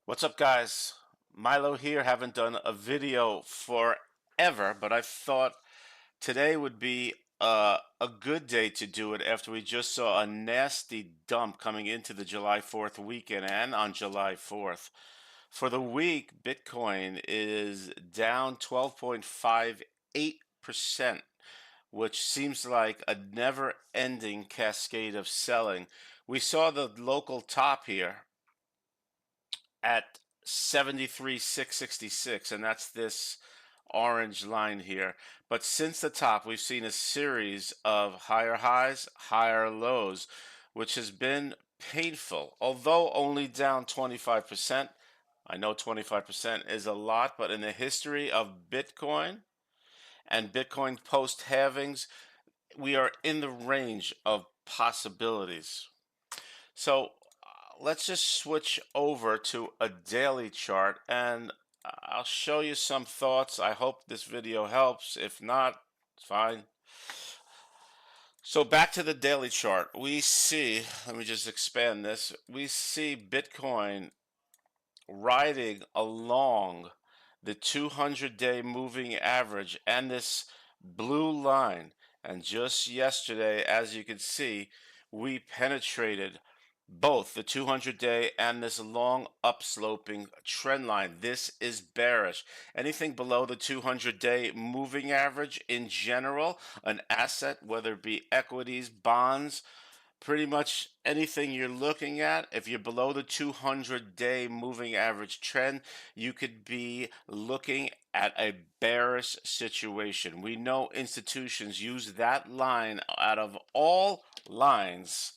What's up, guys? Milo here. Haven't done a video forever, but I thought today would be a good day to do it after we just saw a nasty dump coming into the July 4th weekend and on July 4th. For the week, Bitcoin is down 12.58%, which seems like a never-ending cascade of selling. We saw the local top here at 73,666, and that's this orange line here. But since the top, we've seen a series of higher highs, higher lows, which has been painful. Although only down 25%, I know 25% is a lot, but in the history of Bitcoin and Bitcoin post halvings, we are in the range of possibilities. So let's just switch over to a daily chart and I'll show you some thoughts. I hope this video helps. If not, it's fine. So back to the daily chart. We see, let me just expand this. We see Bitcoin riding along the 200-day moving average and this blue line. And just yesterday, as you can see, we penetrated both the 200-day and this long upsloping trend line. This is bearish. Anything below the 200-day moving average in general, an asset, whether it be equities, bonds, pretty much anything you're looking at, if you're below the 200-day moving average trend, you could be looking at a bearish situation. We know institutions use that line out of all lines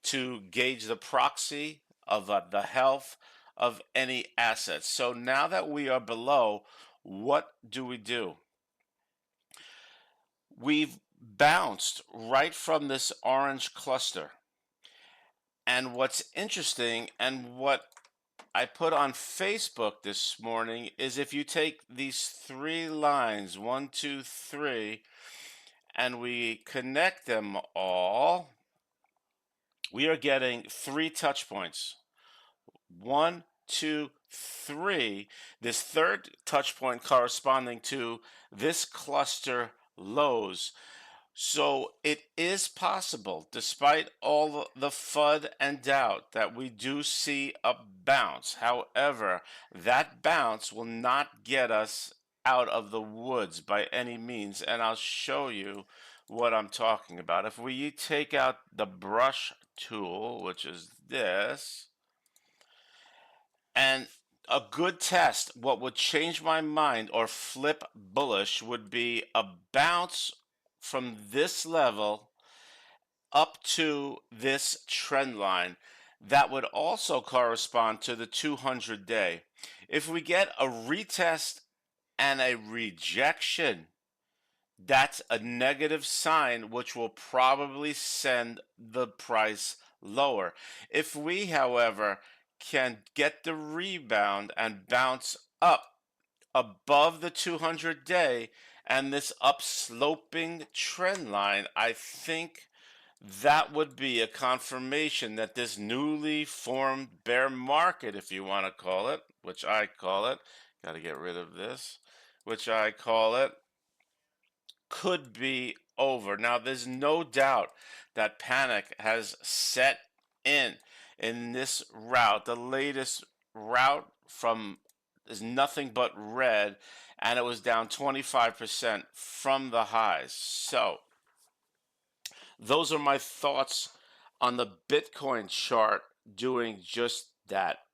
to gauge the proxy of the health of any assets. So now that we are below, what do we do? We've bounced right from this orange cluster. And what's interesting and what I put on Facebook this morning is if you take these three lines, 1, 2, 3, and we connect them all, we are getting three touch points. 1, 2, 3. This third touch point corresponding to this cluster lows. So it is possible, despite all the FUD and doubt, that we do see a bounce. However, that bounce will not get us out of the woods by any means, and I'll show you what I'm talking about. If we take out the brush tool, which is this, and a good test, what would change my mind or flip bullish would be a bounce from this level up to this trend line. That would also correspond to the 200-day. If we get a retest and a rejection, that's a negative sign, which will probably send the price lower. If we, however, can get the rebound and bounce up above the 200-day and this upsloping trend line, I think that would be a confirmation that this newly formed bear market, if you want to call it, which I call it, got to get rid of this, which I call it, could be over. Now, there's no doubt that panic has set in this route. The latest route from is nothing but red, and it was down 25% from the highs. So, those are my thoughts on the Bitcoin chart doing just that.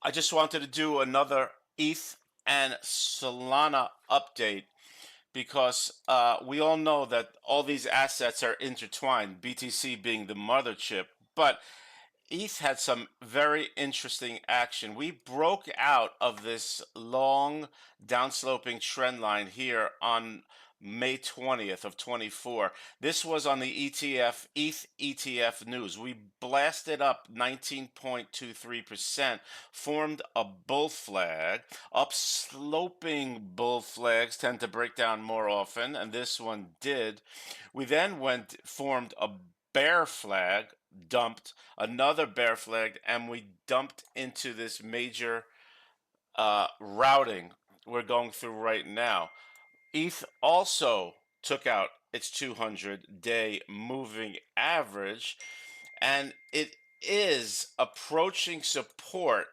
I just wanted to do another ETH and Solana update because we all know that all these assets are intertwined, BTC being the mother chip, but ETH had some very interesting action. We broke out of this long downsloping trend line here on May 20th of 24. This was on the ETH ETF news. We blasted up 19.23%, formed a bull flag. Upsloping bull flags tend to break down more often, and this one did. We then formed a bear flag. dumped, another bear flag, and we dumped into this major routing we're going through right now. ETH also took out its 200-day moving average, and it is approaching support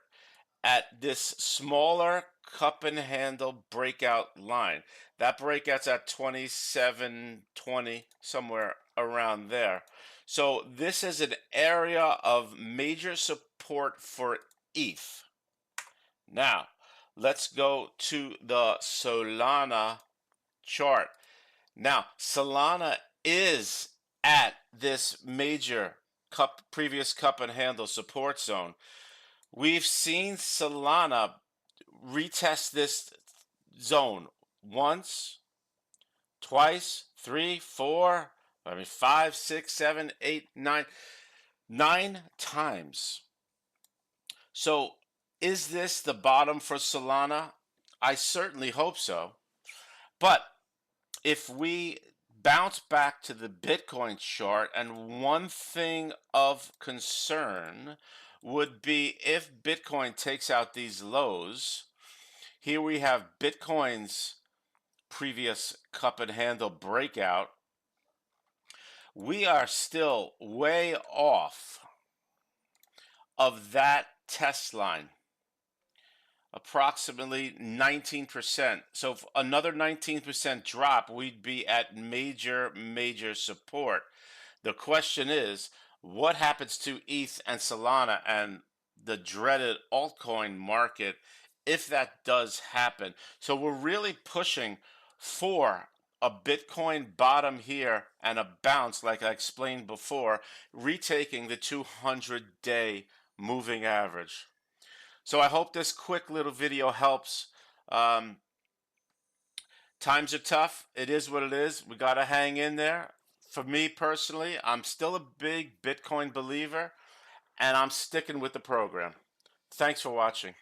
at this smaller cup and handle breakout line. That breakout's at 2720, somewhere around there. So this is an area of major support for ETH. Now, let's go to the Solana chart. Now, Solana is at this major previous cup and handle support zone. We've seen Solana retest this zone once, twice, three, four, 5, 6, 7, 8, 9, 9 times. So is this the bottom for Solana? I certainly hope so. But if we bounce back to the Bitcoin chart, and one thing of concern would be if Bitcoin takes out these lows. Here we have Bitcoin's previous cup and handle breakout. We are still way off of that test line, approximately 19%. So if another 19% drop, we'd be at major support. The question is, what happens to ETH and Solana and the dreaded altcoin market if that does happen? So we're really pushing for a Bitcoin bottom here and a bounce, like I explained before, retaking the 200-day moving average. So I hope this quick little video helps. Times are tough. It is what it is. We got to hang in there. For me personally, I'm still a big Bitcoin believer, and I'm sticking with the program. Thanks for watching.